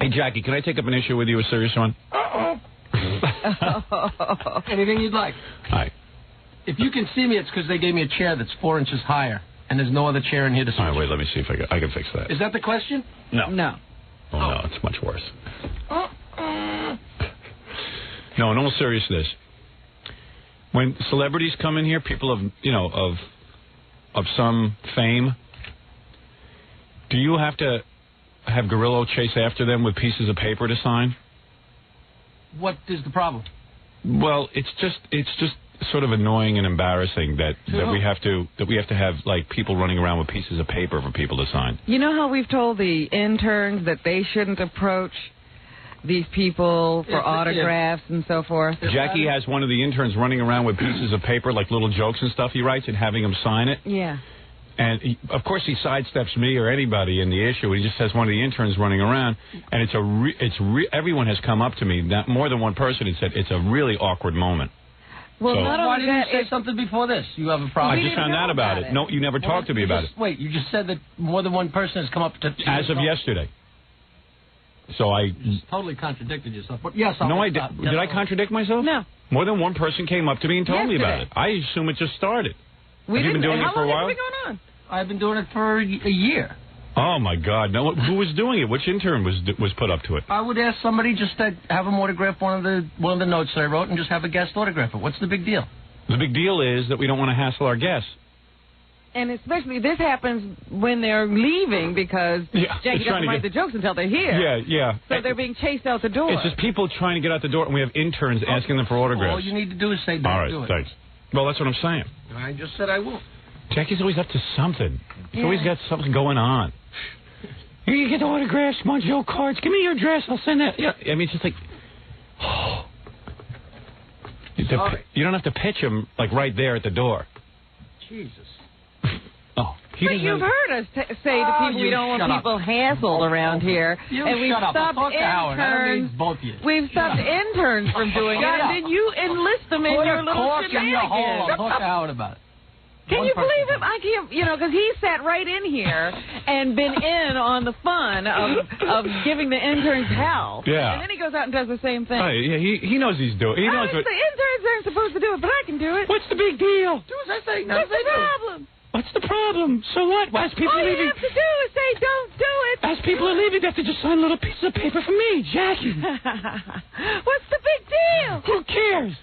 Hey, Jackie, can I take up an issue with you, a serious one? Anything you'd like. All right. If you can see me, it's because they gave me a chair that's 4 inches higher, and there's no other chair in here to see. All right, wait, let me see if I can fix that. Is that the question? No. No. Oh, no, it's much worse. No, in all seriousness, when celebrities come in here, people of some fame, do you have to have Gorillo chase after them with pieces of paper to sign? What is the problem? Well, it's just sort of annoying and embarrassing that we have to have like people running around with pieces of paper for people to sign. You know how we've told the interns that they shouldn't approach these people for autographs and so forth? Jackie has one of the interns running around with pieces of paper, like little jokes and stuff he writes, and having them sign it. Yeah. And, of course, he sidesteps me or anybody in the issue. He just has one of the interns running around, and everyone has come up to me, more than one person, and said it's a really awkward moment. Well, so, not why only didn't that, you say something before this? You have a problem. I just found out about it. No, you never talked to me about it. Wait, you just said that more than one person has come up to as of yesterday. So you totally contradicted yourself. But yes, no, I did. Did I contradict myself? No. More than one person came up to me and told me about it. I assume it just started. Have you been doing it for a while? How long has it been going on? I've been doing it for a year. Oh my God! No, who was doing it? Which intern was put up to it? I would ask somebody just to have them autograph one of the notes that I wrote, and just have a guest autograph it. What's the big deal? The big deal is that we don't want to hassle our guests. And especially this happens when they're leaving because Jackie doesn't write the jokes until they're here. Yeah. So they're being chased out the door. It's just people trying to get out the door, and we have interns asking them for autographs. All you need to do is say, don't all right, do it. Thanks. Well, that's what I'm saying. I just said I will. Jackie's always up to something. He's always got something going on. Here, you get the autographs, come on, Joe cards. Give me your address. I'll send that. Yeah, I mean, it's just like... You don't have to pitch him, like, right there at the door. Jesus. But you've heard us say to people we don't want people hassled around here. And we've stopped interns. We've stopped interns from doing it. And then you enlist them in your little shenanigans. Talk to Howard about it. Can you believe him? I can't, because he sat right in here and been in on the fun of giving the interns hell. Yeah. And then he goes out and does the same thing. Yeah, he knows he's doing. He knows what the interns aren't supposed to do it, but I can do it. What's the big deal? Do as I say. What's the problem? What's the problem? So what? As people All are leaving, you have to do is say, don't do it. As people are leaving, they have to just sign little pieces of paper for me, Jackie. What's the big deal? Who cares?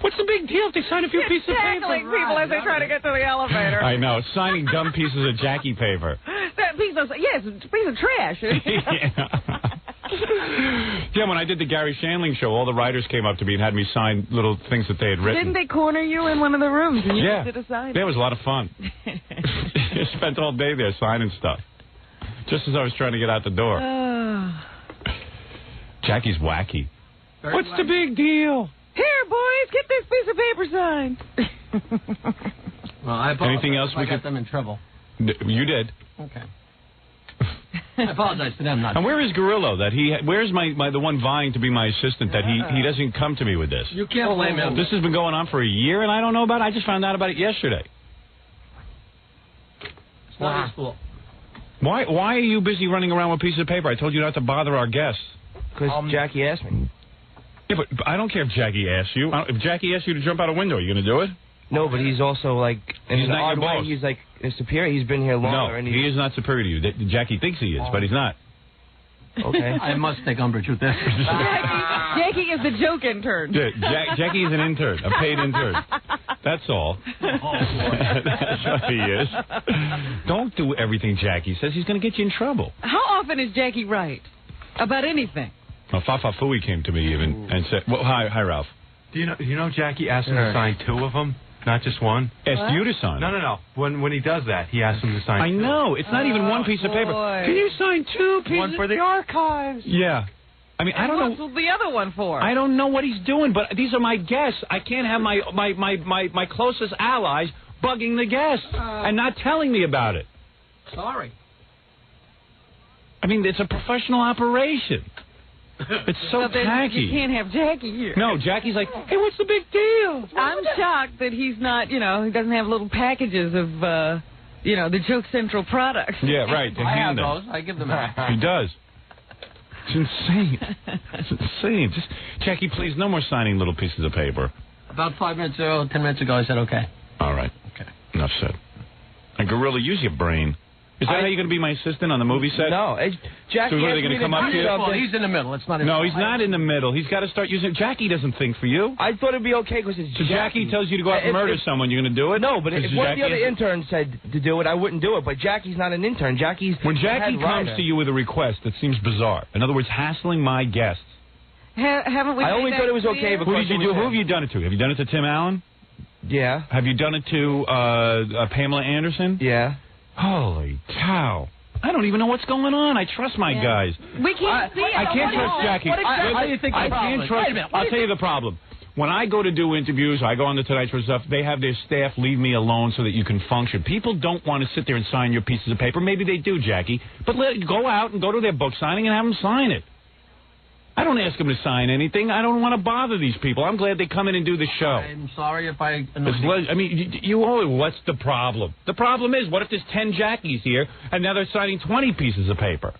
What's the big deal if they sign a few pieces of paper? Tackling people as they try to get to the elevator. I know, signing dumb pieces of Jackie paper. That piece of, it's a piece of trash. Yeah, when I did the Gary Shandling show, all the writers came up to me and had me sign little things that they had written. Didn't they corner you in one of the rooms and you had to decide? Yeah, it was a lot of fun. Spent all day there signing stuff, just as I was trying to get out the door. Jackie's wacky. What's the big deal? Here, boys, get this piece of paper signed. Well, I apologize. Anything else I got them in trouble. You did. Okay. I apologize to them. And where is Gorillo? Where's the one vying to be my assistant that he doesn't come to me with this? You can't blame him. This has been going on for a year and I don't know about it. I just found out about it yesterday. It's not his fault. Why are you busy running around with pieces of paper? I told you not to bother our guests. Because Jackie asked me. Yeah, but I don't care if Jackie asks you. If Jackie asks you to jump out a window, are you going to do it? No, but he's also like... He's not your boss. He's like a superior. He's been here longer. No, he is not superior to you. Jackie thinks he is, but he's not. Okay. I must take umbrage with this. Jackie is the joke intern. Jackie is an intern, a paid intern. That's all. That's what he is. Don't do everything Jackie says. He's going to get you in trouble. How often is Jackie right about anything? Well, Fafa Fooey came to me even and said, "Well, hi, Ralph. Do you know Jackie asked him to sign 2 of them, not just 1? Asked you to sign. No. When he does that, he asks him to sign 2. I know. It's not even 1 piece of paper. Can you sign 2 pieces? 1 for the archives. Yeah. I mean, I don't know. What's the other one for? I don't know what he's doing, but these are my guests. I can't have my closest allies bugging the guests and not telling me about it. Sorry. I mean, it's a professional operation. It's so tacky. You can't have Jackie here. No, Jackie's like, hey, what's the big deal? I'm shocked that he's not, he doesn't have little packages of, the Joke Central products. Yeah, right. I have those. I give them out. He does. It's insane. It's insane. Just, Jackie, please, no more signing little pieces of paper. About 10 minutes ago, I said okay. All right. Okay. Enough said. And Gorilla, use your brain. Is that how you're going to be my assistant on the movie set? No. Jackie so are they going to come up here? Well, he's in the middle. It's not. No, he's not in the middle. He's got to start using. Jackie doesn't think for you. I thought it'd be okay because it's so Jackie tells you to go out and murder someone. You're going to do it? No, but if one of the other interns said to do it, I wouldn't do it. But Jackie's not an intern. Jackie's when Jackie comes to you with a request that seems bizarre. In other words, hassling my guests. Haven't we? I only thought it was okay because who did you do? Who have you done it to? Have you done it to Tim Allen? Yeah. Have you done it to Pamela Anderson? Yeah. Holy cow. I don't even know what's going on. I trust my guys. We can't see it. I can't trust Jackie. How do you think I can't trust. I'll tell you the problem. When I go to do interviews, I go on the Tonight Show stuff, they have their staff leave me alone so that you can function. People don't want to sit there and sign your pieces of paper. Maybe they do, Jackie. But go out and go to their book signing and have them sign it. I don't ask them to sign anything. I don't want to bother these people. I'm glad they come in and do the show. I'm sorry if I... I mean, what's the problem? The problem is, what if there's 10 Jackies here, and now they're signing 20 pieces of paper?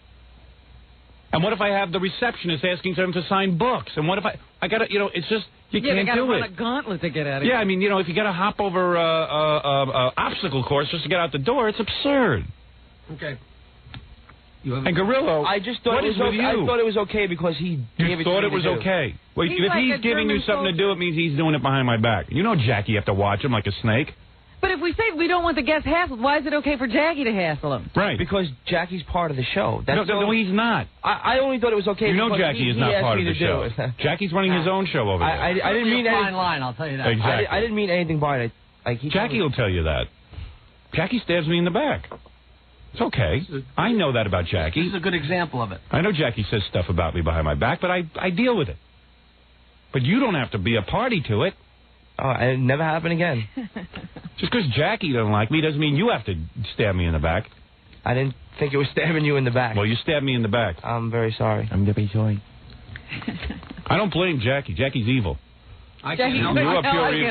And what if I have the receptionist asking them to sign books? And what if I got to, it's just, you can't do it. Yeah, they got to run a gauntlet to get out of here. Yeah, I mean, if you got to hop over obstacle course just to get out the door, it's absurd. Okay. And Gorillo, I just thought it was okay because he gave it to me. You thought it was okay? Well, if he's giving you something to do, it means he's doing it behind my back. You know, Jackie, you have to watch him like a snake. But if we say we don't want the guests hassled, why is it okay for Jackie to hassle him? Right. Because Jackie's part of the show. No, he's not. I only thought it was okay. You know Jackie is not part of the show. Jackie's running his own show over there. I didn't mean a fine line, I'll tell you that. Exactly. I didn't mean anything by it. Jackie will tell you that. Jackie stabs me in the back. It's okay. I know that about Jackie. This is a good example of it. I know Jackie says stuff about me behind my back, but I deal with it. But you don't have to be a party to it. Oh, it never happened again. Just because Jackie doesn't like me doesn't mean you have to stab me in the back. I didn't think it was stabbing you in the back. Well, you stabbed me in the back. I'm very sorry. I'm very sorry. I don't blame Jackie. Jackie's evil. I can't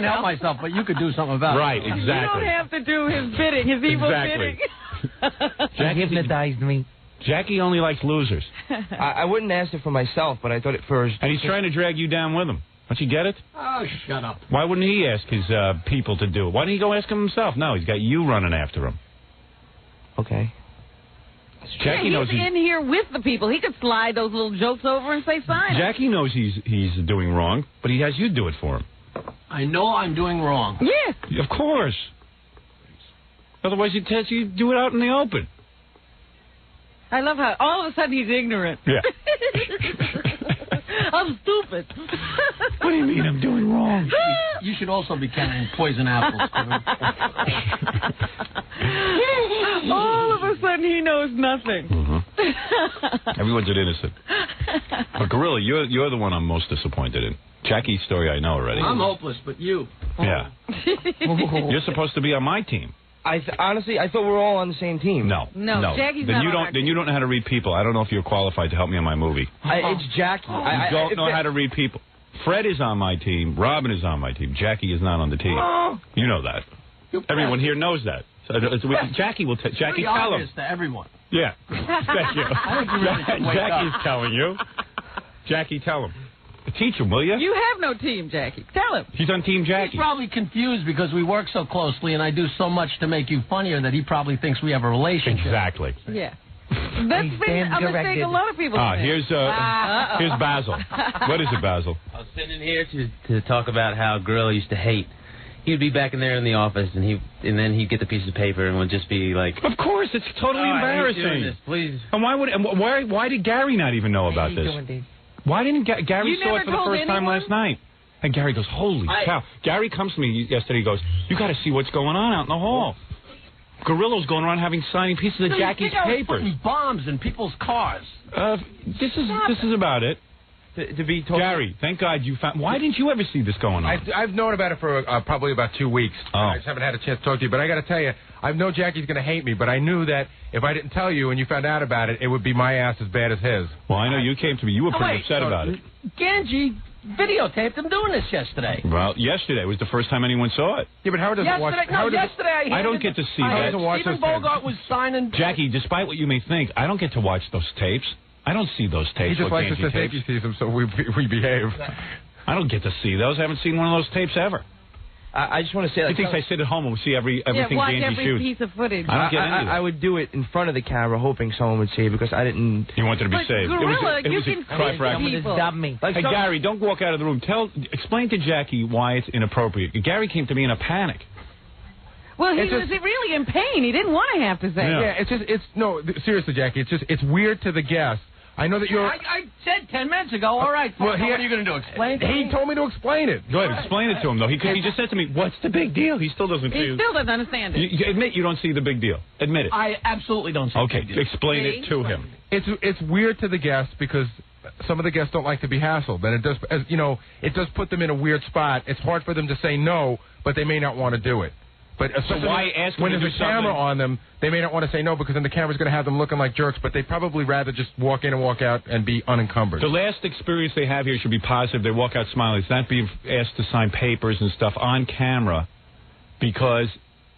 help myself, but you could do something about it. Right, exactly. You don't have to do his bidding, his evil bidding. Jackie hypnotized me. Jackie only likes losers. I wouldn't ask it for myself, but I thought it first. And he's trying to drag you down with him. Don't you get it? Oh, shut up. Why wouldn't he ask his people to do it? Why didn't he go ask him himself? No, he's got you running after him. Okay. Jackie knows he's in here with the people. He could slide those little jokes over and say fine. Jackie knows he's doing wrong, but he has you do it for him. I know I'm doing wrong. Yeah. Of course. Otherwise, he'd tell you do it out in the open. I love how all of a sudden he's ignorant. Yeah. I'm stupid. What do you mean I'm doing wrong? You should also be carrying poison apples. All of a sudden he knows nothing. Mm-hmm. Everyone's an innocent. But Gorilla, you're the one I'm most disappointed in. Jackie's story I know already. I'm hopeless, but you. Yeah. You're supposed to be on my team. Honestly, I thought we were all on the same team. No. Jackie's then not you on don't. our Then you don't know how to read people. I don't know if you're qualified to help me on my movie. It's Jackie. You don't know how to read people. Fred is on my team. Robin is on my team. Jackie is not on the team. You know that. Everyone here knows that. So Jackie will tell. Jackie, tell him. To everyone. Yeah. Thank you. Jackie's telling you. Jackie, tell him. Teach him, will you? You have no team, Jackie. Tell him. He's on Team Jackie. He's probably confused because we work so closely and I do so much to make you funnier that he probably thinks we have a relationship. Exactly. Yeah. That's been a mistake a lot of people think. Here's Basil. What is it, Basil? I was sitting here to talk about how Gorilla used to hate. He'd be back in there in the office, and then he'd get the piece of paper and would just be like, "Of course, it's totally embarrassing. I hate doing this, please." And why did Gary not even know about this? Why didn't Gary saw it for the first time last night? And Gary goes, "Holy cow!" Gary comes to me yesterday. He goes, "You got to see what's going on out in the hall. Gorillo's going around signing pieces of Jackie's papers. Putting bombs in people's cars." This is about it. To be told. Gary, thank God you found. Why didn't you ever see this going on? I've known about it for probably about 2 weeks. I just haven't had a chance to talk to you. But I got to tell you, I know Jackie's going to hate me, but I knew that if I didn't tell you and you found out about it, it would be my ass as bad as his. Well, I know you came to me. You were pretty upset about it. Ganji videotaped him doing this yesterday. Well, yesterday was the first time anyone saw it. Yeah, but Howard doesn't watch. Yesterday. I don't get to see that. Stephen Bogart was signing. Jackie, despite what you may think, I don't get to watch those tapes. I don't see those tapes. He just likes us to think he sees them, so we behave. I don't get to see those. I haven't seen one of those tapes ever. I just want to say, like, he thinks I sit at home and see everything watch Ganji every shoots. piece of footage. I don't get any of that. I would do it in front of the camera, hoping someone would see it, because I didn't. You wanted to be saved. Gorilla, it was you can cry for action. people. Like hey, Gary, don't walk out of the room. Explain to Jackie why it's inappropriate. Gary came to me in a panic. Well, he was really in pain. He didn't want to have to say it. Yeah, no, seriously, Jackie, it's weird to the guest. I know that you're... I said 10 minutes ago, all right, well, what are you going to do, explain it? He told me to explain it. Go ahead, explain it to him, though. Because he just said to me, what's the big deal? He still doesn't He still doesn't understand it. You admit you don't see the big deal. Admit it. I absolutely don't see the big deal. Okay, explain it to him. It's weird to the guests because some of the guests don't like to be hassled. And it does put them in a weird spot. It's hard for them to say no, but they may not want to do it. But so why ask when there's a camera on them, they may not want to say no because then the camera's going to have them looking like jerks, but they'd probably rather just walk in and walk out and be unencumbered. The last experience they have here should be positive. They walk out smiling. It's not being asked to sign papers and stuff on camera because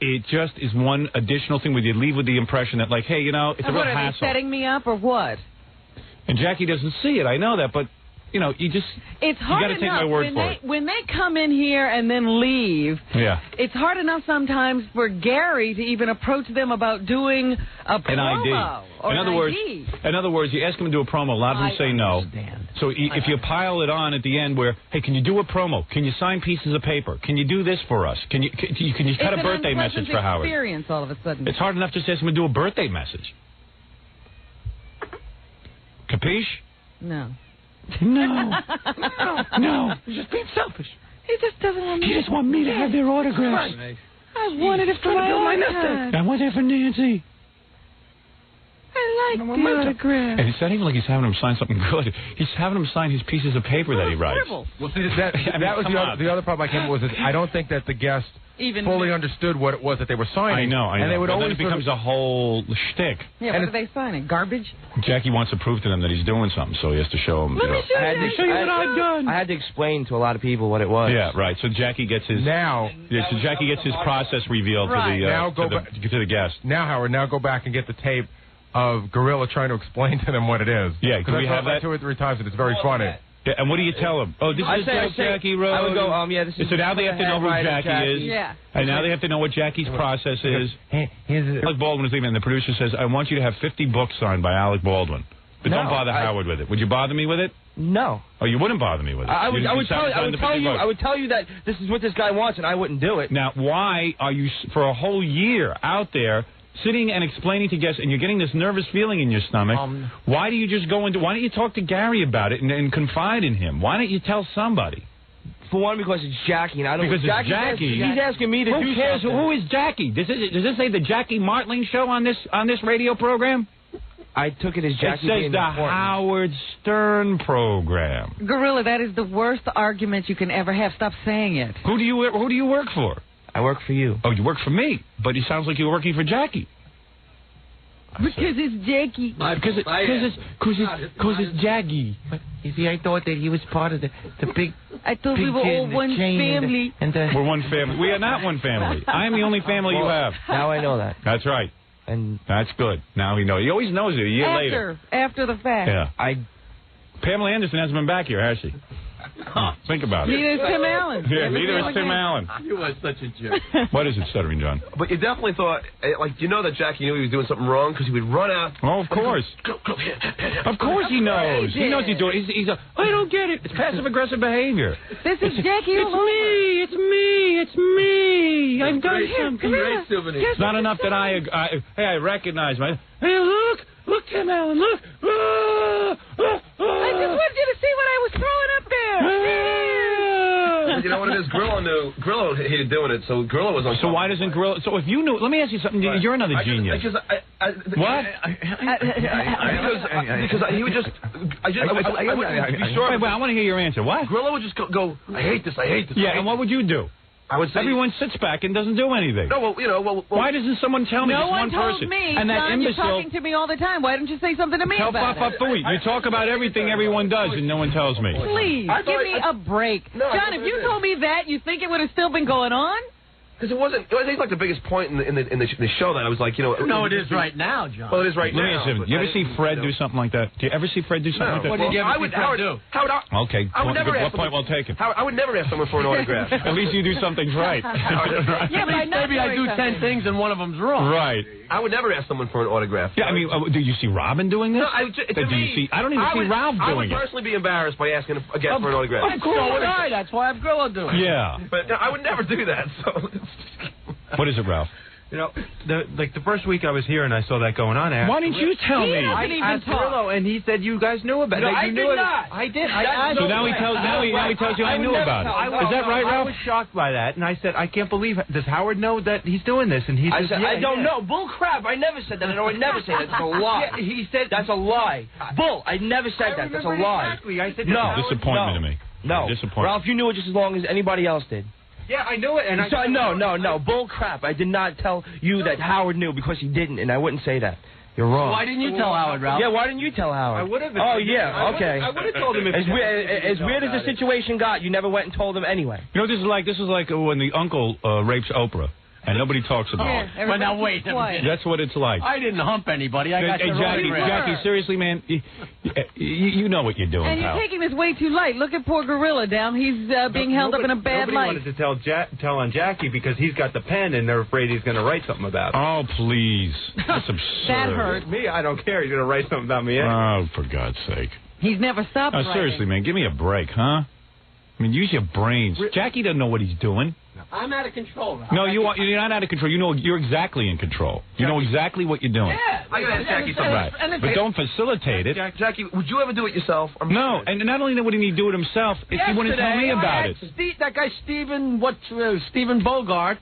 it just is one additional thing where you leave with the impression that, like, hey, it's a real hassle. What, are they setting me up or what? And Jackie doesn't see it. I know that, but... It's hard you got to take my word for it. When they come in here and then leave, it's hard enough sometimes for Gary to even approach them about doing a promo or in other words, you ask them to do a promo. A lot of them say no. So if you pile it on at the end where, hey, can you do a promo? Can you sign pieces of paper? Can you do this for us? Can you cut a birthday message for Howard? It's an experience all of a sudden. It's hard enough just to ask them to do a birthday message. Capiche? No. No. He's just being selfish. He just doesn't want me. He just wants me to have their autographs. I wanted it for my nest. I want it for Nancy. I like the autograph. And it's not even like he's having him sign something good. He's having him sign his pieces of paper that he writes. Well, see, that was the other problem I came with. I don't think that the guest fully understood what it was that they were signing. I know. And they would then it becomes a whole shtick. Yeah, what are they signing? Garbage? Jackie wants to prove to them that he's doing something, so he has to show them. Let me show you what I've done. I had to explain to a lot of people what it was. Yeah, right. So Jackie gets his Jackie gets his process revealed to the guest. Now, Howard, go back and get the tape of Gorilla trying to explain to them what it is. Yeah, because we have that 2 or 3 times, and it's very funny. Yeah, and what do you tell them? Oh, this is Jackie wrote. I would go, this is. So now they have to know who Jackie is. Yeah. And now they have to know what Jackie's process is. Alec Baldwin is leaving, and the producer says, I want you to have 50 books signed by Alec Baldwin. But don't bother Howard with it. Would you bother me with it? No. Oh, you wouldn't bother me with it? I would tell you that this is what this guy wants, and I wouldn't do it. Now, why are you, for a whole year out there, sitting and explaining to guests, and you're getting this nervous feeling in your stomach, why do you just why don't you talk to Gary about it and confide in him? Why don't you tell somebody? For one, because it's Jackie, and I don't... Because it's Jackie. He's asking me to do something. Who cares? Who is Jackie? Does this say the Jackie Martling Show on this radio program? I took it as Jackie being It says the Howard Stern program. Gorilla, that is the worst argument you can ever have. Stop saying it. Who do you work for? I work for you. Oh, you work for me, but it sounds like you're working for Jackie. Because it's Jackie. Because it's Jackie. But you see, I thought that he was part of the big. I thought we were all one family. We're one family. We are not one family. I am the only family you have. Now I know that. That's right. And that's good. Now he knows. He always knows it a year later. After the fact. Yeah. Pamela Anderson hasn't been back here, has she? Think about it. Neither is Tim Allen. Yeah, neither is Tim Allen. You are such a jerk. What is it, Stuttering John? But you definitely thought, you know that Jackie knew he was doing something wrong because he would run out. Oh, of course. Of course he knows. He knows he's doing it. He's I don't get it. It's passive-aggressive behavior. This is Jackie all over. It's me. I've done something. It's not enough that I recognize my... Hey, look, Tim Allen, look. I just wanted you to see what I was throwing up there. You know what it is? Gorilla knew. Gorilla hated doing it, so Gorilla was on. So why doesn't Gorilla? So if you knew, let me ask you something. Right. You're another genius. What? Because he would just. Wait, I want to hear your answer. What? Gorilla would just go. I hate this. Yeah, and what would you do? I would say everyone sits back and doesn't do anything. No, why doesn't someone tell me? No one told person? Me. And that John, you're talking to me all the time. Why don't you say something to me about it? You talk about everything everyone does, and no one tells me. Please give me a break, John. If you told me that, you think it would have still been going on? Because it wasn't like the biggest point in the show that I was like, you know. No, it is right now, John. Well, it is right now. Let me ask you, do you ever see Fred do something like that? Do you ever see Fred do something like that? What did you ever see Fred do? Okay. I would never what point we'll take him? I would never ask someone for an autograph. At least you do something right. Yeah, but maybe I do 10 things and one of them's wrong. Right. I would never ask someone for an autograph. Yeah, I mean, do you see Robin doing this? No, I don't even see Ralph doing it. I would personally be embarrassed by asking a guest for an autograph. Of course would I. That's why I'm Grillo doing it. Yeah. But I would never do that. So. What is it, Ralph? You know, the first week I was here and I saw that going on. Why didn't you tell me? I asked Grillo, and he said you guys knew about it. No, I did not. I did. So now he tells you I knew about it. Is that right, Ralph? I was shocked by that, and I said, I can't believe it. Does Howard know that he's doing this? And he said, I don't know. Bull crap. I never said that. I would never say that. That's a lie. Yeah, he said that's a lie. Bull. I never said that. That's a lie. Exactly. I said no. Disappointment to me. No. Disappointment. Ralph, you knew it just as long as anybody else did. Yeah, I knew it. And No. Bull crap. I did not tell you that Howard knew because he didn't, and I wouldn't say that. You're wrong. Why didn't you tell Howard, Ralph? Yeah, why didn't you tell Howard? I would have. Oh, yeah, okay. I would have told him if as weird as the situation got, you never went and told him anyway. You know, this is like when the uncle rapes Oprah. And nobody talks about it. But now wait. That's what it's like. I didn't hump anybody. I got Jackie, seriously, man, you know what you're doing, and you're pal. taking this way too light. Look at poor Gorilla down. He's being held up in a bad light. Nobody wanted to tell on Jackie because he's got the pen and they're afraid he's going to write something about it. Oh, please. That's absurd. That hurt. Me, I don't care. He's going to write something about me anyway. Oh, for God's sake. He's never stopped writing. Seriously, man, give me a break, huh? I mean, use your brains. Jackie doesn't know what he's doing. I'm out of control, Ralph. No, you're not out of control. You know, you're exactly in control. You know exactly what you're doing. Yeah. I gotta ask Jackie something. Right. But don't facilitate it. Jackie, would you ever do it yourself? No, and not only would he do it himself, he wouldn't tell me about it. That guy Stephen Bogart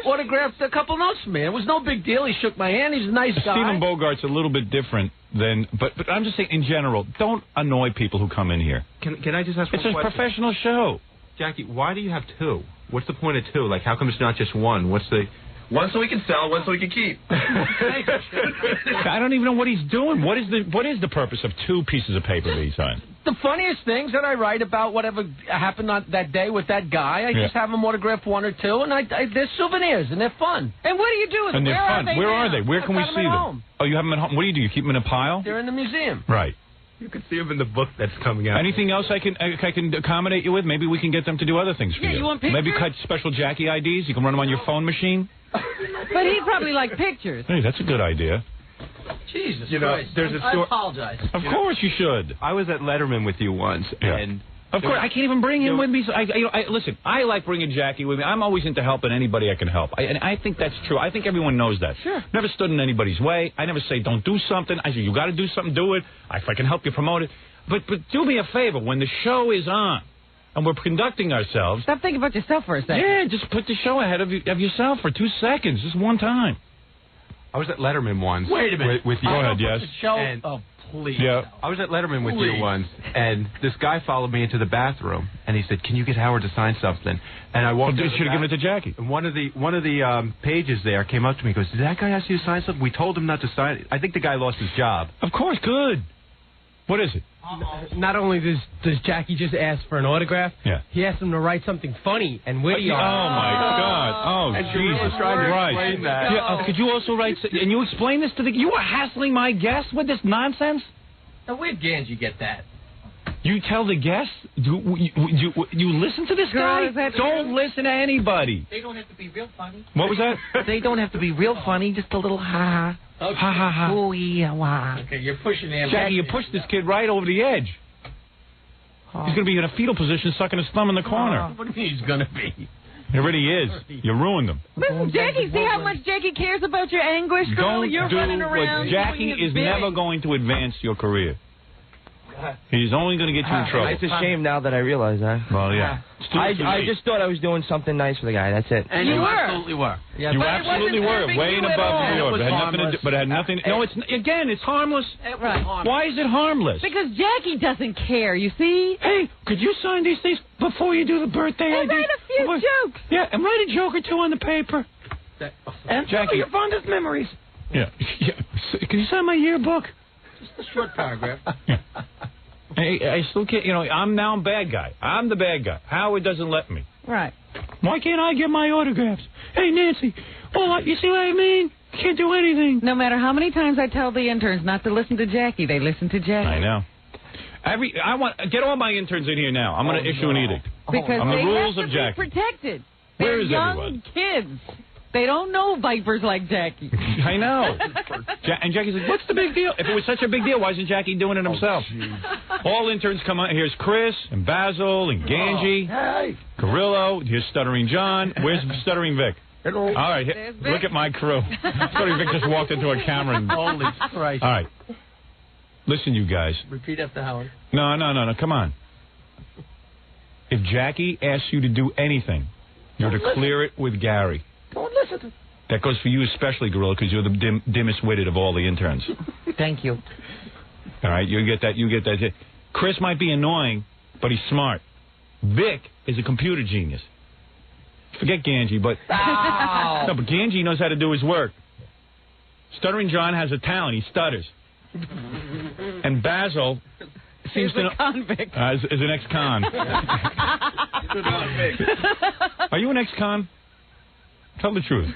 autographed a couple notes for me. It was no big deal. He shook my hand. He's a nice guy. Stephen Bogart's a little bit different than, but I'm just saying in general, don't annoy people who come in here. Can I just ask one question? It's a professional show. Jackie, why do you have two? What's the point of two? Like, how come it's not just one? What's the... One so we can sell, one so we can keep. I don't even know what he's doing. What is the purpose of two pieces of paper that he signed? The funniest things that I write about whatever happened on that day with that guy, I just have them autograph one or two, and they're souvenirs, and they're fun. And what do you do with them? And they're fun. Where are they? Where can we see them? Home. Oh, you have them at home. What do? You keep them in a pile? They're in the museum. Right. You can see them in the book that's coming out. Anything else I can accommodate you with? Maybe we can get them to do other things for you. You want pictures? Maybe cut special Jackie IDs. You can run them on your phone machine. But he'd probably like pictures. Hey, that's a good idea. Jesus Christ. There's a story. I apologize. Of course you should. I was at Letterman with you once, and... Of course, I can't even bring him with me. So listen, I like bringing Jackie with me. I'm always into helping anybody I can help. And I think that's true. I think everyone knows that. Sure. Never stood in anybody's way. I never say, don't do something. I say, you got to do something, do it. If I can help you promote it. But do me a favor. When the show is on and we're conducting ourselves... Stop thinking about yourself for a second. Yeah, just put the show ahead of yourself for 2 seconds. Just one time. I was at Letterman once. Wait a minute. With you. Go ahead, yes. Oh, please. Yeah. I was at Letterman with you once, and this guy followed me into the bathroom, and he said, "Can you get Howard to sign something?" And I walked. You should have given it to Jackie. And one of the pages there came up to me and goes, "Did that guy ask you to sign something? We told him not to sign it." I think the guy lost his job. Of course, good. What is it? Not only does Jackie just ask for an autograph, he asked him to write something funny and witty. Oh, my God. Oh, Jesus Christ. Yeah, could you also write... And you explain this to the... You were hassling my guests with this nonsense? Now, where did you get that? You tell the guests? You listen to this guy? Don't listen to anybody. They don't have to be real funny. What was that? They don't have to be real funny, just a little ha. Okay. Ha, ha, ha. Oh, yeah, wow. Okay, you're pushing the Jackie, you pushed this kid right over the edge. He's going to be in a fetal position sucking his thumb in the corner. What do you mean he's going to be? He already is. You ruined him. Listen, Jackie, see how much Jackie cares about your anguish, girl? You're running around. Jackie is never going to advance your career. He's only going to get you in trouble. It's a shame now that I realize that. Well, yeah. I just thought I was doing something nice for the guy. That's it. And you absolutely were. Yeah, you absolutely were. Way and above New York. It had nothing to do, but it had nothing. No, it's harmless. Right. Why is it harmless? Because Jackie doesn't care, you see? Hey, could you sign these things before you do the birthday? And write a few jokes. Yeah, and write a joke or two on the paper. And Jackie, your fondest memories. Yeah. Can you sign my yearbook? Just a short paragraph. Yeah. I still can't, I'm now a bad guy. I'm the bad guy. Howard doesn't let me. Right. Why can't I get my autographs? Hey, Nancy. Oh, you see what I mean? Can't do anything. No matter how many times I tell the interns not to listen to Jackie, they listen to Jackie. I know. I want get all my interns in here now. I'm going to issue an edict. Because on the they rules have of to Jackie. be protected. Where They're is young everyone? kids. They don't know vipers like Jackie. I know. And Jackie's like, what's the big deal? If it was such a big deal, why isn't Jackie doing it himself? All interns come on. Here's Chris and Basil and Ganji. Hey. Gorillo. Here's Stuttering John. Where's Stuttering Vic? Hello. All right. Look at my crew. Stuttering Vic just walked into a camera. And... Holy Christ. All right. Listen, you guys. Repeat after Howard. No. Come on. If Jackie asks you to do anything, you're to clear it with Gary. Don't listen to... That goes for you especially, Gorilla, because you're the dimmest-witted of all the interns. Thank you. All right, you get that. Chris might be annoying, but he's smart. Vic is a computer genius. Forget Ganji, but... Oh. No, but Ganji knows how to do his work. Stuttering John has a talent. He stutters. And Basil... seems to know... convict. Is an ex-con. Are you an ex-con? Tell the truth.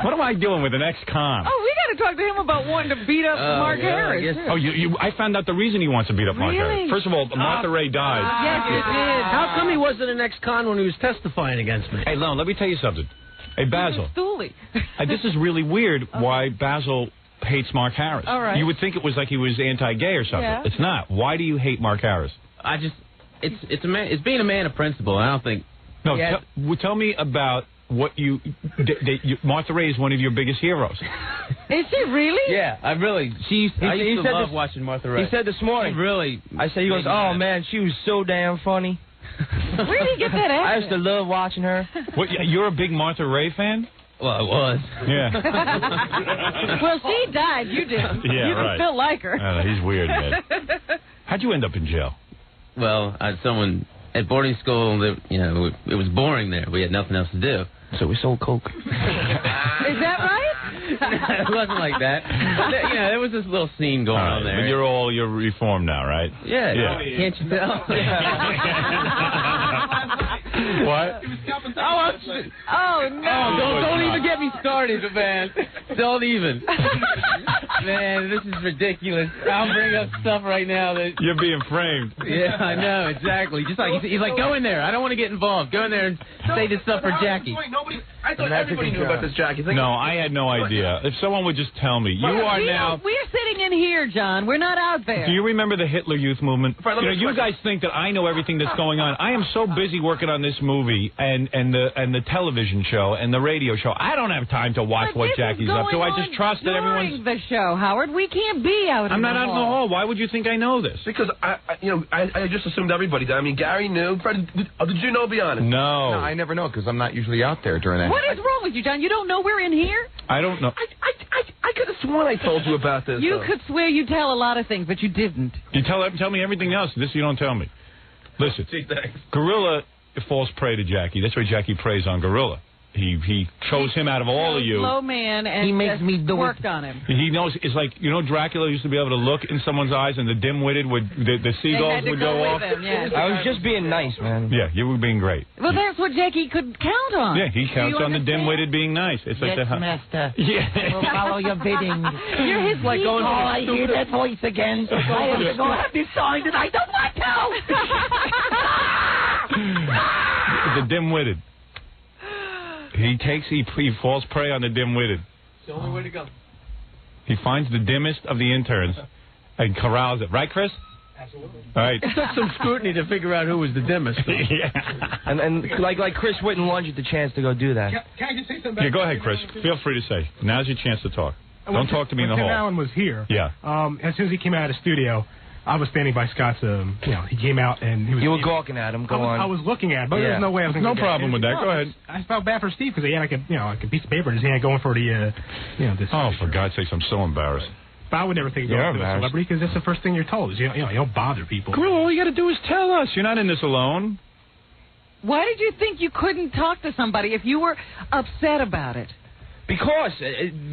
What am I doing with an ex-con? Oh, we got to talk to him about wanting to beat up Mark Harris. Oh, I found out the reason he wants to beat up Mark Harris. First of all, Martha Ray died. Yes, you did. How come he wasn't an ex-con when he was testifying against me? Hey, Lone, let me tell you something. Hey, Basil. This is really weird why Basil hates Mark Harris. All right. You would think it was like he was anti-gay or something. Yeah. It's not. Why do you hate Mark Harris? It's being a man of principle. I don't think... No, tell me about what Martha Ray is one of your biggest heroes. Is she really? Yeah, I used to love watching Martha Ray. He said this morning. I said, he goes, oh, man, she was so damn funny. Where did he get that at? I used to love watching her. What, you're a big Martha Ray fan? Well, I was. Yeah. Well, she died. You didn't. Yeah, you right. still like her. He's weird, man. How'd you end up in jail? Well, someone at boarding school, it was boring there. We had nothing else to do. So we sold coke. Is that right? It wasn't like that. There was this little scene going on there. But you're reformed now, right? Yeah. Can't you tell? What? Oh, no. Don't even get me started, man. Don't even. Man, this is ridiculous. I'll bring up stuff right now that... You're being framed. Yeah, I know, exactly. Just like he's like, go in there. I don't want to get involved. Go in there and say this stuff for Jackie. I thought everybody knew about this, Jackie. No, I had no idea. If someone would just tell me. We're sitting in here, John. We're not out there. Do you remember the Hitler Youth movement? You guys think that I know everything that's going on. I am so busy working on this movie and the television show and the radio show. I don't have time to watch what Jackie's up to. I just trust that everyone's... the show, Howard. We can't be out I'm not out in the hall. Why would you think I know this? Because, I just assumed everybody did. I mean, Gary knew. Fred, did you know, be honest? No. No, I never know because I'm not usually out there during that. What is wrong with you, John? You don't know we're in here? I don't know. I could have sworn I told you about this. You could swear you tell a lot of things, but you didn't. You tell me everything else. This you don't tell me. Listen, Gee, thanks. Gorilla falls prey to Jackie. That's why Jackie preys on Gorilla. He chose him out of all of you. Slow man, and he makes me do worked on him. He knows. It's like, Dracula used to be able to look in someone's eyes, and the dim-witted the seagulls would go off. Him, yes. I was just being nice, man. Yeah, you were being great. Well, that's what Jackie could count on. Yeah, he counts on the dim-witted being nice. It's like yes, master. Yeah. We'll follow your bidding. You're his like going, I hear that voice again. I have to go have this sign that I don't want to. The dim-witted. He falls prey on the dim-witted. It's the only way to go. He finds the dimmest of the interns and corrals it. Right, Chris? Absolutely. All right. It took some scrutiny to figure out who was the dimmest. Yeah. And like Chris wouldn't want you the chance to go do that. Can I just say something? Yeah, go ahead, Chris. Feel free to say. Now's your chance to talk. Don't talk to me in the hall. Tim Allen was here. Yeah. As soon as he came out of the studio, I was standing by Scott's, he came out and he was... You were gawking at him. Go on. I was looking at him, but there was no way I was going to No problem with that. Go ahead. I felt bad for Steve because he had like a piece of paper in his hand going for the, this... Oh, for God's sakes, I'm so embarrassed. But I would never think about a celebrity because that's the first thing you're told is, you don't bother people. Gorilla, all you got to do is tell us. You're not in this alone. Why did you think you couldn't talk to somebody if you were upset about it? Because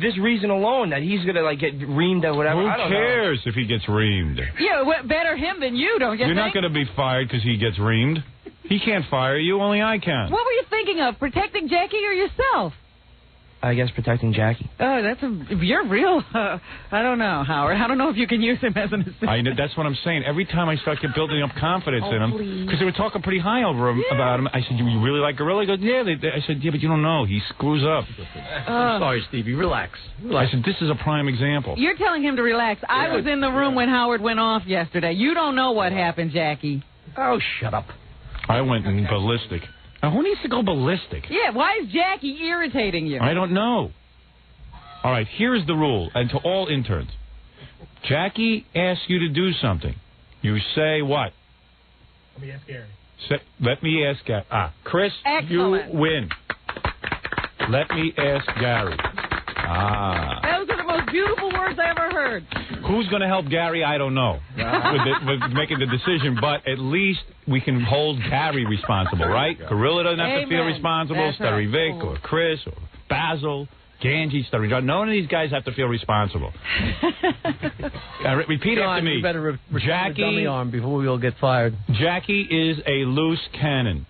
this reason alone, that he's gonna like get reamed or whatever. I don't cares if he gets reamed? Yeah, better him than you, don't you You're think? not going to be fired because he gets reamed. He can't fire you, only I can. What were you thinking of, protecting Jackie or yourself? I guess protecting Jackie. Oh, you're real. I don't know, Howard. I don't know if you can use him as an assistant. That's what I'm saying. Every time I start building up confidence in him, because they were talking pretty high over him about him. I said, "You really like Gorilla?" He goes, "Yeah." I said, "Yeah, but you don't know. He screws up." I'm sorry, Stevie. Relax. I said, "This is a prime example." You're telling him to relax. I was in the room when Howard went off yesterday. You don't know what happened, Jackie. Oh, shut up. I went ballistic. Now, who needs to go ballistic? Yeah, why is Jackie irritating you? I don't know. All right, here's the rule, and to all interns. Jackie asks you to do something. You say what? Let me ask Gary. Let me ask Gary. Chris, Excellent. You win. Let me ask Gary. Those are the most beautiful words I ever heard. Who's going to help Gary? I don't know with making the decision, but at least we can hold Gary responsible, right? Gorilla doesn't have to feel responsible. Starry Vic or Chris or Basil, Ganji, Starry John. None of these guys have to feel responsible. Repeat after me. You better Jackie, dummy arm before we all get fired. Jackie is a loose cannon.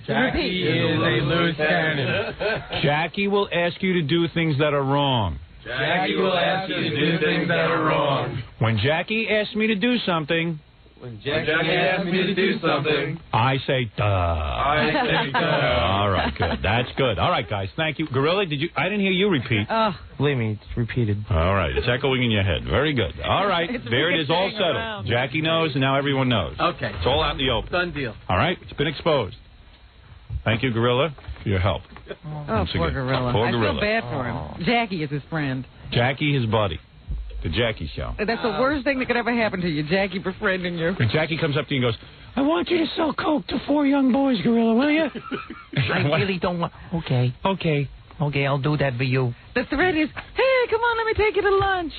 Jackie is a loose cannon. Jackie will ask you to do things that are wrong. Jackie will ask you to do things that are wrong. When Jackie asks me to do something, I say, duh. All right, good. That's good. All right, guys, thank you. Gorilla, I didn't hear you repeat. Believe me, it's repeated. All right, it's echoing in your head. Very good. All right, there it is, all settled. Around. Jackie knows, and now everyone knows. Okay. It's all out in the open. Done deal. All right, it's been exposed. Thank you, Gorilla, for your help. Oh, poor Gorilla. Poor I Gorilla. feel bad for him. Jackie is his friend. Jackie, his buddy. The Jackie Show. That's the worst thing that could ever happen to you, Jackie befriending you. When Jackie comes up to you and goes, I want you to sell coke to 4 young boys, Gorilla, will you? I really don't want... Okay, I'll do that for you. The threat is, hey, come on, let me take you to lunch.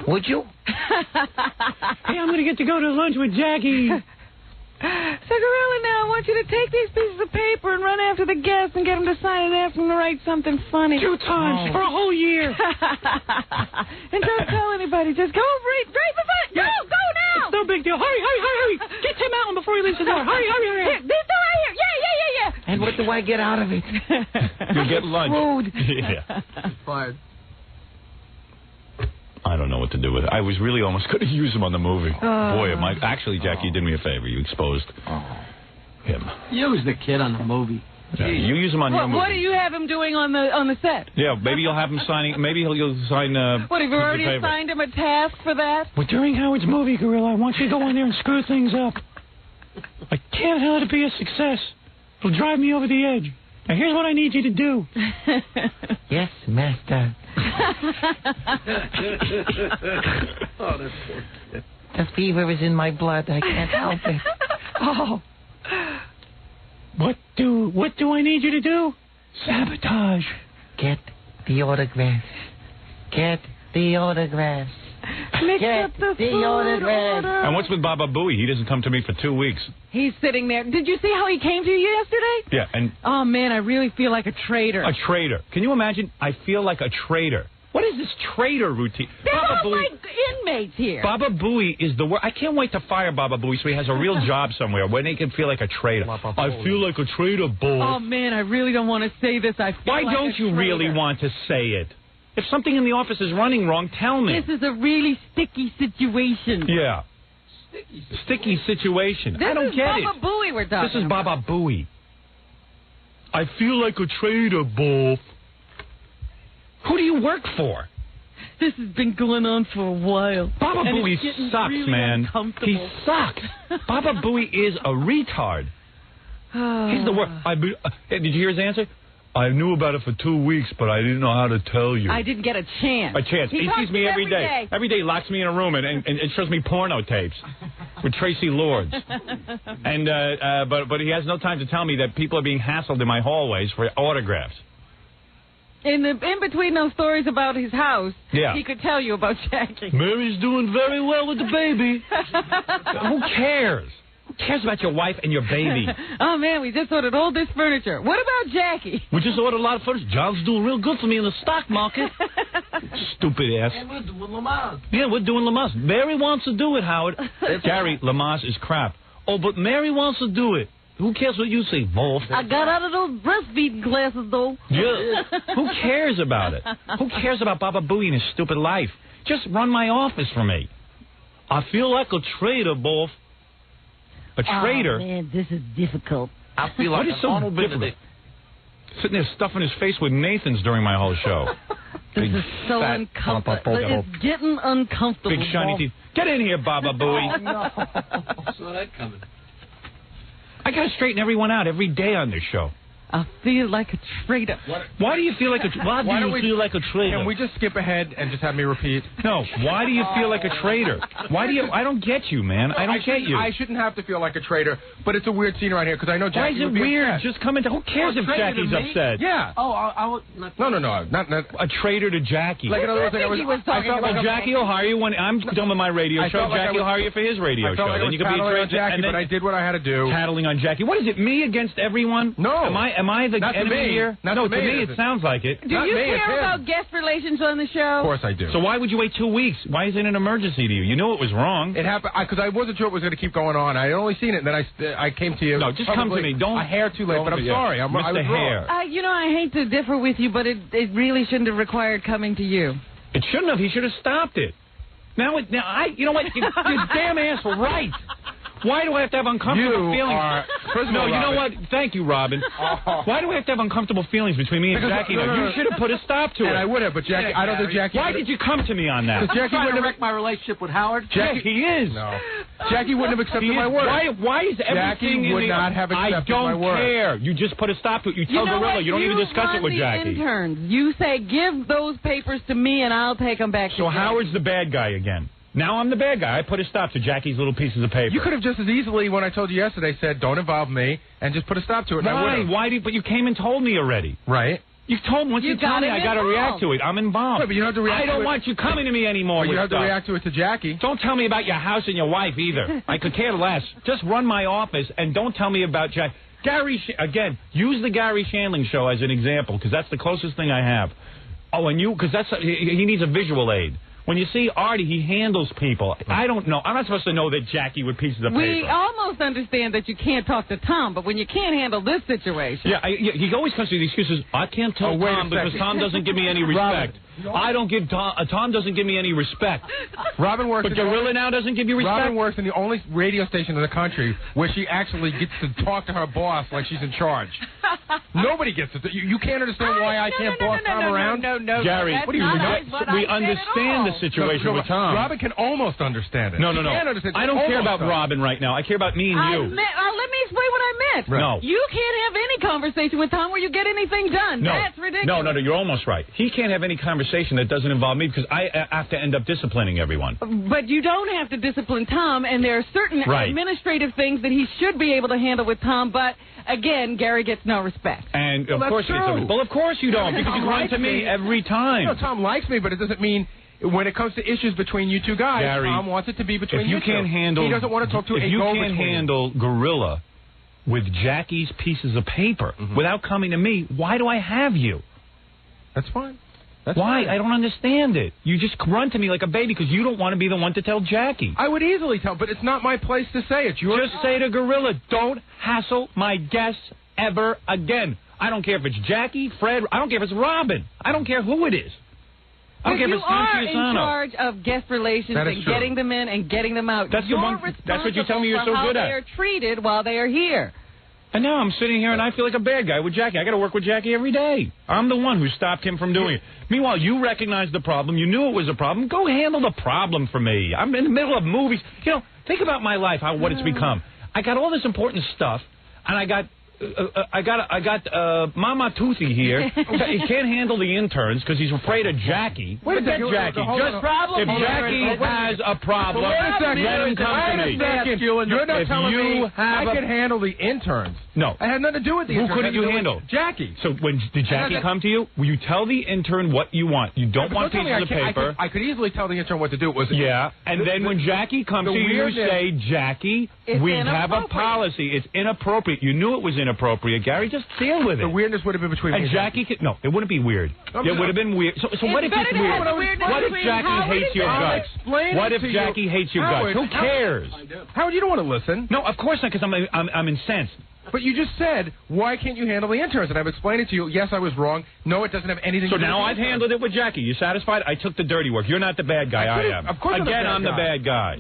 Would you? Hey, I'm going to get to go to lunch with Jackie. So, Gorilla, now I want you to take these pieces of paper and run after the guests and get them to sign and ask them to write something funny. 2 times for a whole year. And don't tell anybody. Just go right for fun. Go now. It's no big deal. Hurry. Get Tim Allen before he leaves the door. Hurry. Here, this door right here. Yeah. And what do I get out of it? You get lunch. Food. Yeah. Fired. I don't know what to do with it. I was really almost going to use him on the movie. Boy, actually, Jackie, you did me a favor. You exposed him. Use the kid on the movie. Yeah, you use him on your movie. What do you have him doing on the set? Yeah, maybe you'll have him signing. Maybe you'll sign. What, have you already assigned him a task for that? Well, during Howard's movie, Gorilla, I want you to go in there and screw things up. I can't let it be a success. It'll drive me over the edge. Now, here's what I need you to do. Yes, master. Oh, that's poor kid. The fever is in my blood. I can't help it. Oh. What do I need you to do? Sabotage. Get the autographs. Get the autographs. Mix up the food autographs. order. And what's with Baba Booey? He doesn't come to me for 2 weeks. He's sitting there. Did you see how he came to you yesterday? Yeah, and... Oh, man, I really feel like a traitor. A traitor. Can you imagine? I feel like a traitor. What is this traitor routine? They're not like inmates here. Baba Booey is the worst. I can't wait to fire Baba Booey so he has a real job somewhere where they can feel like a traitor. I feel like a traitor, boy. Oh, man, I really don't want to say this. Why don't you really want to say it? If something in the office is running wrong, tell me. This is a really sticky situation. Yeah. Sticky situation. I don't get it. This is Baba Booey we're talking This is Baba Booey. I feel like a traitor, Boff. Who do you work for? This has been going on for a while. Baba Booey sucks, really man. He sucks. Baba Booey is a retard. He's the worst. Did you hear his answer? I knew about it for 2 weeks, but I didn't know how to tell you. I didn't get a chance. He sees me every day. Every day he locks me in a room and shows me porno tapes with Tracy Lords. And but he has no time to tell me that people are being hassled in my hallways for autographs. In between those stories about his house, he could tell you about Jackie. Mary's doing very well with the baby. Who cares? Who cares about your wife and your baby? Oh, man, we just ordered all this furniture. What about Jackie? We just ordered a lot of furniture. John's doing real good for me in the stock market. Stupid ass. And we're doing Lamar. Yeah, we're doing Lamas. Mary wants to do it, Howard. Gary, Lamas is crap. Oh, but Mary wants to do it. Who cares what you say, Wolf? I got out of those breastfeeding glasses, though. Yeah. Who cares about it? Who cares about Baba Booey and his stupid life? Just run my office for me. I feel like a traitor, Wolf. A traitor? Oh, man, this is difficult. I feel like what is so difficult? Sitting there stuffing his face with Nathan's during my whole show. This is so uncomfortable. It's getting uncomfortable. Big shiny teeth. Get in here, Baba Booey. Oh, no. Saw that coming. I got to straighten everyone out every day on this show. I feel like a traitor. Why do you feel like a feel like a traitor? Can we just skip ahead and just have me repeat? No. Why do you feel like a traitor? Why do you? I don't get you, man. I don't get you. I shouldn't have to feel like a traitor, but it's a weird scene right here because I know Jackie. Why is it weird? Just come into. Who cares if Jackie's upset? Yeah. Oh, I would. No, not a traitor to Jackie. Like in other words, I felt like Jackie will hire you when I'm done with my radio show. Jackie will hire you for his radio show. Then you can be a traitor. Jackie, but I did what I had to do. Tattling on Jackie. What is it? Me against everyone? No. Am I the enemy here? No, to me it sounds like it. Do you care about guest relations on the show? Of course I do. So why would you wait 2 weeks? Why is it an emergency to you? You knew it was wrong. It happened because I wasn't sure it was going to keep going on. I had only seen it, and then I came to you. No, just come to me. Don't a hair too late, but I'm sorry. I was Hair. wrong. You know, I hate to differ with you, but it really shouldn't have required coming to you. It shouldn't have. He should have stopped it. You know what? Your damn ass right. Why do I have to have uncomfortable feelings? No, you know what? Thank you, Robin. Why do we have to have uncomfortable feelings between me and Jackie? You should have put a stop to it. And I would have, but Jackie, I don't think Jackie. Why did you come to me on that? Because Jackie wouldn't have wrecked my relationship with Howard. Jackie, he is. No. Jackie wouldn't have accepted my word. Why is everything Jackie would not have accepted my word. I don't care. You just put a stop to it. You tell Gorilla. You don't even discuss it with Jackie. Interns. You say, give those papers to me and I'll take them back to So Howard's the bad guy again. Now I'm the bad guy. I put a stop to Jackie's little pieces of paper. You could have just as easily, when I told you yesterday, said, don't involve me, and just put a stop to it. Why? But you came and told me already. Right. You told me. Once you tell me, I got to react to it. I'm involved. No, but you don't have to react I don't want you coming to me anymore. You have to react to it to Jackie. Don't tell me about your house and your wife either. I could care less. Just run my office and don't tell me about Jack. Again, use the Gary Shandling show as an example because that's the closest thing I have. Oh, and because he needs a visual aid. When you see Artie, he handles people. I don't know. I'm not supposed to know that Jackie with pieces of paper. We almost understand that you can't talk to Tom, but when you can't handle this situation... Yeah, he always comes to the excuses, I can't tell Tom because Tom doesn't give me any respect. I don't give Tom doesn't give me any respect. Robin works. But Gorilla now doesn't give you respect? Robin works in the only radio station in the country where she actually gets to talk to her boss like she's in charge. Nobody gets it. You can't understand why I can't boss Tom around? No, Gary, what do you mean? We understand the situation with Tom. Robin can almost understand it. No. I don't care about Robin right now. I care about me and you. Let me explain what I meant. Right. No. You can't have any conversation with Tom where you get anything done. No. That's ridiculous. No, you're almost right. He can't have any conversation that doesn't involve me because I have to end up disciplining everyone. But you don't have to discipline Tom, and there are certain administrative things that he should be able to handle with Tom, but again, Gary gets no respect. And of course he gets well, of course you don't, because you run to me every time. No, Tom likes me, but it doesn't mean when it comes to issues between you two guys, Gary, Tom wants it to be between you two. He doesn't want to talk to a If you can't handle Gorilla with Jackie's pieces of paper without coming to me, why do I have you? That's fine. Why? I don't understand it. You just run to me like a baby because you don't want to be the one to tell Jackie. I would easily tell, but it's not my place to say it. Just say to Gorilla, don't hassle my guests ever again. I don't care if it's Jackie, Fred, I don't care if it's Robin. I don't care who it is. I don't care if it's Tom Chiusano. You are in charge of guest relations and getting them in and getting them out. That's what you tell me you're so good at. How they are treated while they are here. And now I'm sitting here and I feel like a bad guy with Jackie. I got to work with Jackie every day. I'm the one who stopped him from doing it. Meanwhile, you recognized the problem. You knew it was a problem. Go handle the problem for me. I'm in the middle of movies. Think about my life, what it's become. I got all this important stuff, and I got I got Mama Toothy here. He can't handle the interns because he's afraid of Jackie. Forget Jackie. If Jackie has a problem, let him come to me. You're not telling me I can handle the interns. No. I had nothing to do with the interns. Who couldn't you handle? Jackie. So did Jackie come to you? Will you tell the intern what you want? You don't want pieces of paper. I could easily tell the intern what to do. And then when Jackie comes to you, you say, Jackie, we have a policy. It's inappropriate. You knew it was inappropriate, Gary. Just deal with it. The weirdness would have been between me and Jackie. No, it wouldn't be weird. It would have been weird. So what if it's weird? What if Jackie hates your guts? What if Jackie hates your guts? Who cares? Howard, you don't want to listen. No, of course not, because I'm incensed. But you just said, why can't you handle the interns? And I've explained it to you. Yes, I was wrong. No, it doesn't have anything to do with So now I've handled it with Jackie. You satisfied? I took the dirty work. You're not the bad guy. I am. Of course I'm the bad guy.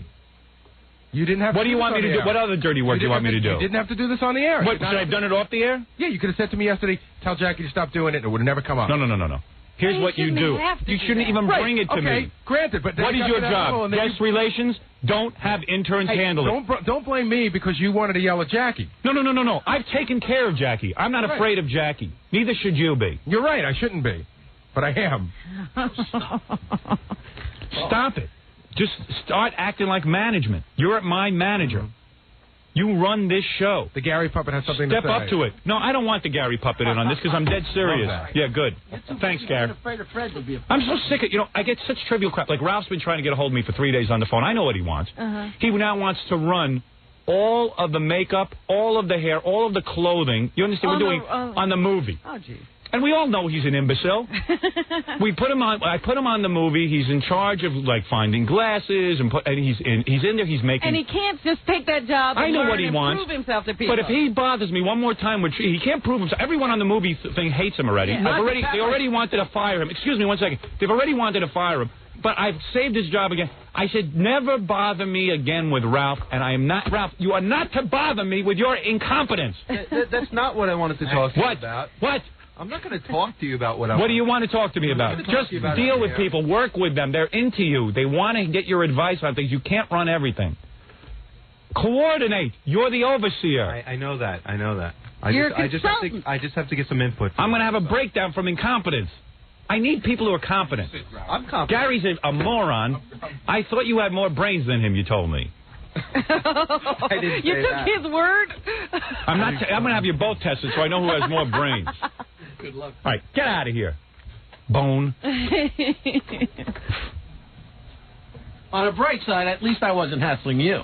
You didn't have to What do you want me to do? What other dirty work do you want me to do? You didn't have to do this on the air. What, should I have done it off the air? Yeah, you could have said to me yesterday, tell Jackie to stop doing it, and it would have never come up. No. Here's what you do. You shouldn't even bring it to me. Granted, but what is your job? Guest relations? Don't have interns handle it. Don't blame me because you wanted to yell at Jackie. No. I've taken care of Jackie. I'm not afraid of Jackie. Neither should you be. You're right. I shouldn't be. But I am. Stop it. Just start acting like management. You're my manager. You run this show. The Gary puppet has something to say. Step up to it. No, I don't want the Gary puppet in on this because I'm dead serious. Yeah, good. Thanks, Gary. I'm so sick of, I get such trivial crap. Like Ralph's been trying to get a hold of me for 3 days on the phone. I know what he wants. He now wants to run all of the makeup, all of the hair, all of the clothing. You understand? We're doing on the movie. Oh, geez. And we all know he's an imbecile. I put him on the movie. He's in charge of finding glasses and he's in there. He's making. And he can't just take that job. And I know what he wants. Prove himself to people. But if he bothers me one more time, he can't prove himself. Everyone on the movie thing hates him already. They already wanted to fire him. Excuse me 1 second. They've already wanted to fire him. But I've saved his job again. I said, never bother me again with Ralph, and I am not Ralph. You are not to bother me with your incompetence. That's not what I wanted to talk to you about. What? I'm not going to talk to you about what I What do you want to talk to me about? Just deal with people. Work with them. They're into you. They want to get your advice on things. You can't run everything. Coordinate. You're the overseer. I know that. I just have to get some input. I'm going to have a breakdown from incompetence. I need people who are competent. I'm competent. Gary's a moron. I thought you had more brains than him, you told me. I didn't you say took that. his word? I'm going to have you both tested so I know who has more brains. Good luck. All right, get out of here. Bone. On a bright side, at least I wasn't hassling you.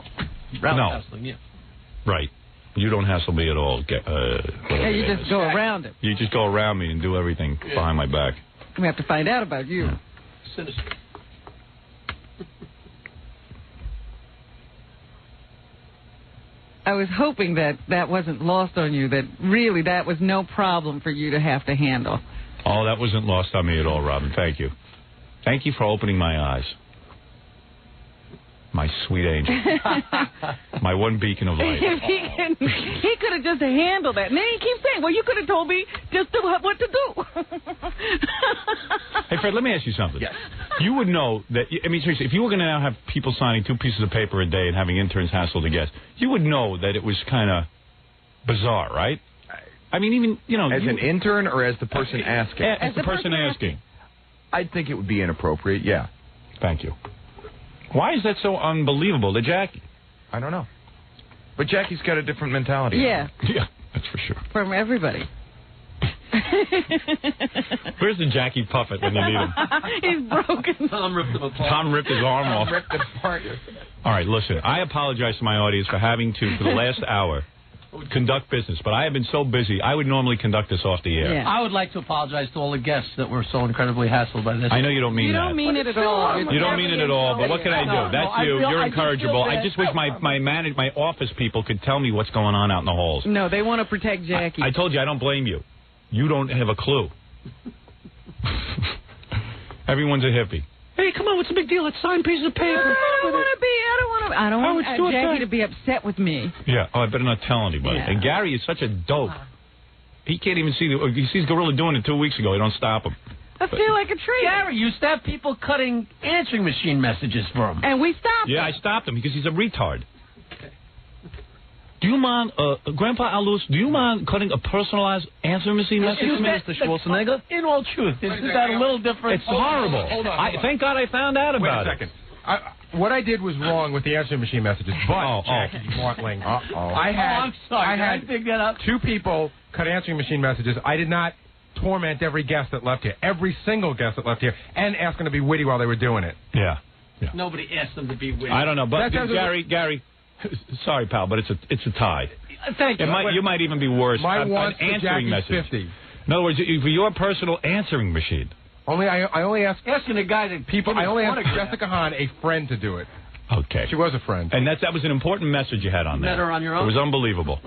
Ralph hassling you. Right. You don't hassle me at all. Yeah, you just go around it. You just go around me and do everything behind my back. We have to find out about you. Sinister. I was hoping that wasn't lost on you, that really that was no problem for you to have to handle. Oh, that wasn't lost on me at all, Robin. Thank you. Thank you for opening my eyes. My sweet angel. My one beacon of light. He could have just handled that. And then he keeps saying, well, you could have told me just what to do. Hey, Fred, let me ask you something. Yes. You would know that, I mean, seriously, if you were going to now have people signing 2 pieces of paper a day and having interns hassle the guests, you would know that it was kind of bizarre, right? I mean, even, As an intern or as the person asking? As the person asking. I'd think it would be inappropriate, yeah. Thank you. Why is that so unbelievable to Jackie? I don't know. But Jackie's got a different mentality. Yeah. Yeah, that's for sure. From everybody. Where's the Jackie puppet when you need him? He's broken. Tom ripped him apart. Tom ripped his arm off. Ripped it apart. All right, listen, I apologize to my audience for having to, for the last hour, conduct business, but I have been so busy, I would normally conduct this off the air. Yeah. I would like to apologize to all the guests that were so incredibly hassled by this. I know you don't mean that. You don't mean it at all. You don't mean it at all, but what can I do? That's you. You're incorrigible. I just wish my office people could tell me what's going on out in the halls. No, they want to protect Jackie. I told you I don't blame you. You don't have a clue. Everyone's a hippie. Hey, come on, what's the big deal? Let's sign pieces of paper. I don't want Jackie to be upset with me. Yeah, I better not tell anybody. Yeah. And Gary is such a dope. He can't even see. He sees Gorilla doing it 2 weeks ago. He don't stop him. I feel like a tree. Gary used to have people cutting answering machine messages for him. And we stopped him. Yeah, I stopped him because he's a retard. do you mind, Grandpa Al Lewis, do you mind cutting a personalized answering machine message to me, Mr. Schwarzenegger? In all truth, isn't that a little different? It's horrible. Hold on. Thank God I found out about it. Wait a second. What I did was wrong with the answering machine messages, but Jackie Martling, I had pick that up. 2 people cut answering machine messages. I did not torment every guest that left here, every single guest that left here, and ask them to be witty while they were doing it. Yeah. Nobody asked them to be witty. I don't know, but Gary, sorry, pal, but it's a tie. Thank you. You might even be worse. My an wants answering message. 50. In other words, for your personal answering machine. I only asked asking a guy that people. I only asked Jessica Hahn, a friend, to do it. Okay. She was a friend. And that was an important message you had on there. Met her on your own? It was unbelievable.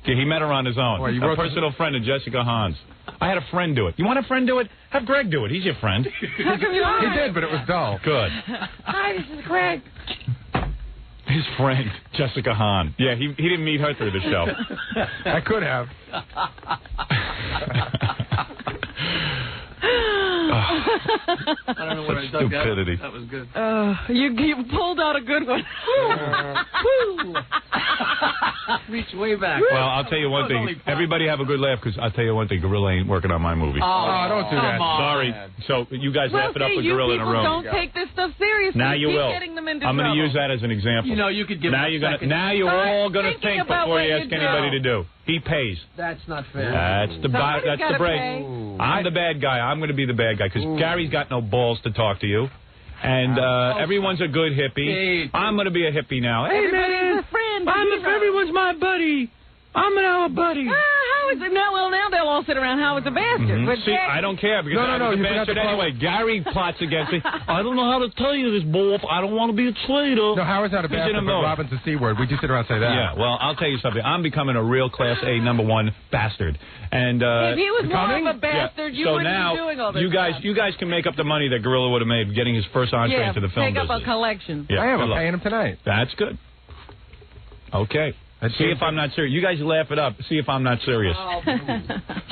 Yeah, he met her on his own. Well, a personal friend of Jessica Hahn's. I had a friend do it. You want a friend do it? Have Greg do it. He's your friend. How come you He did, but it was dull. Good. Hi, this is Greg. His friend, Jessica Hahn. Yeah, he didn't meet her through the show. I could have. I don't know what I dug stupidity. That was good. You pulled out a good one. Reach way back. Well, I'll tell you one thing. Everybody have a good laugh, because I'll tell you one thing. Gorilla ain't working on my movie. Oh, don't do that. Sorry. So you guys laugh it up with you Gorilla in a row. Don't take this stuff seriously. Now you Keep will. Getting them into I'm going to trouble. use that as an example. You know, you could give now him now you're all going to think before you ask anybody to do. He pays. That's not fair. That's the break. Pay. I'm the bad guy. I'm going to be the bad guy, because Gary's got no balls to talk to you. And everyone's a good hippie. I'm going to be a hippie now. Hey, man. A friend. Everyone's my buddy. I'm now a buddy. How is it now? Well, now they'll all sit around. Howard's a bastard. But See, I don't care, because I was a bastard anyway. Gary plots against me. I don't know how to tell you this, Wolf. I don't want to be a traitor. No, Howard's not a bastard, but Robin's a C-word. We just sit around and say that. Yeah, well, I'll tell you something. I'm becoming a real Class A #1 bastard. And if he was more of a bastard, you wouldn't be doing all this stuff. You guys can make up the money that Gorilla would have made getting his first entree into the film business. business. Take up a collection. Yeah, I am. I'm paying him tonight. That's good. Okay. See if I'm not serious. You guys laugh it up. See if I'm not serious.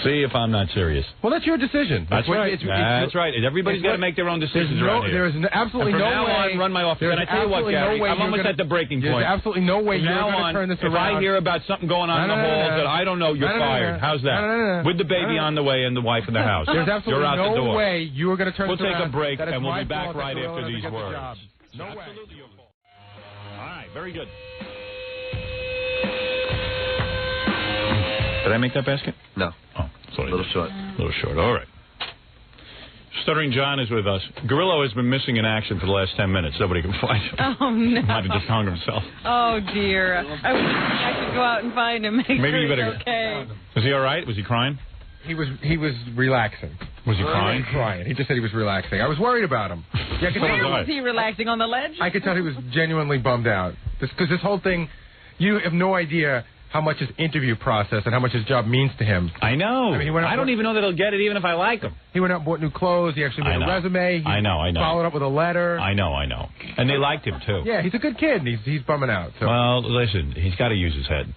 See if I'm not serious. Well, that's your decision. That's right. That's right. Everybody's got to make their own decisions around here. There is absolutely no way. From now on, run my office. And I tell you what, Gary, I'm almost at the breaking point. There's absolutely no way you're going to turn this around. If I hear about something going on in the halls that I don't know, you're fired. How's that? With the baby on the way and the wife in the house. There's absolutely no way you are going to turn this around. We'll take a break, and we'll be back right after these words. No way. All right, very good. Did I make that basket? No. Oh, sorry. A little short. A little short. All right. Stuttering John is with us. Gorilla has been missing in action for the last 10 minutes. Nobody can find him. Oh, no. Might have just hung himself. Oh, dear. I should go out and find him. Maybe you better he's okay. Was he all right? Was he crying? He was relaxing. Was he crying? Crying. He just said he was relaxing. I was worried about him. Yeah, where was he relaxing? On the ledge? I could tell he was genuinely bummed out. Because this whole thing, you have no idea how much his interview process and how much his job means to him. I know. I mean, I don't even know that he'll get it, even if I like him. He went out and bought new clothes. He actually made a resume. I know. Followed up with a letter. I know. And they liked him, too. Yeah, he's a good kid, and he's bumming out. So. Well, listen, he's got to use his head.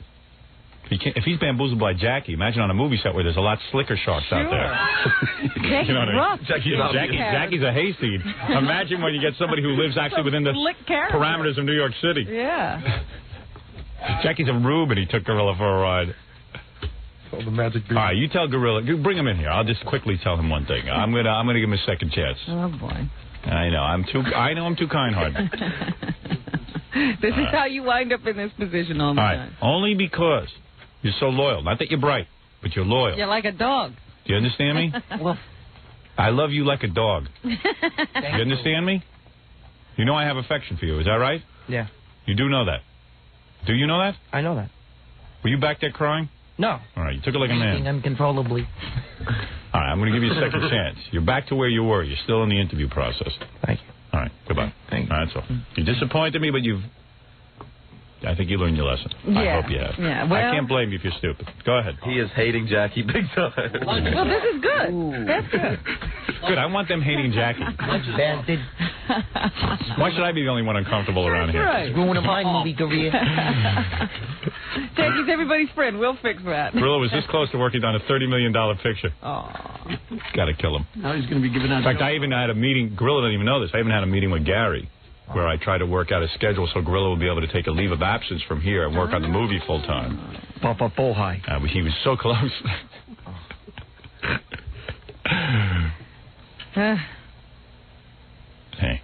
If he's bamboozled by Jackie, imagine on a movie set where there's a lot slicker sharks out there. Jackie's you know what I mean? rough. Jackie's a hayseed. Imagine when you get somebody who lives actually within the parameters of New York City. Yeah. Jackie's a rube, and he took Gorilla for a ride. Oh, the magic beat. All right, you tell Gorilla. Bring him in here. I'll just quickly tell him one thing. I'm gonna give him a second chance. Oh boy. I know I'm too kind-hearted. This is how you wind up in this position all the time. Only because you're so loyal. Not that you're bright, but you're loyal. You're like a dog. Do you understand me? Well, I love you like a dog. You understand me? You know I have affection for you. Is that right? Yeah. You do know that. Do you know that? I know that. Were you back there crying? No. All right, you took it like a man. Uncontrollably. All right, I'm going to give you a second chance. You're back to where you were. You're still in the interview process. Thank you. All right, goodbye. Thank you. All right, that's all. You disappointed me, but I think you learned your lesson. Yeah. I hope you have. Yeah, well, I can't blame you if you're stupid. Go ahead. He is hating Jackie big time. Well, this is good. Ooh. That's good. Good. I want them hating Jackie. Bastard. Why should I be the only one uncomfortable around here? Right. Ruining my movie career. Jackie's everybody's friend. We'll fix that. Gorilla was this close to working on a $30 million picture. Oh. Got to kill him. Now he's going to be giving out. In fact, I even had a meeting. Gorilla didn't even know this. I even had a meeting with Gary. where I try to work out a schedule so Gorilla will be able to take a leave of absence from here and work on the movie full time. Papa Pohai. He was so close. Hey.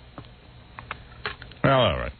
Well, all right.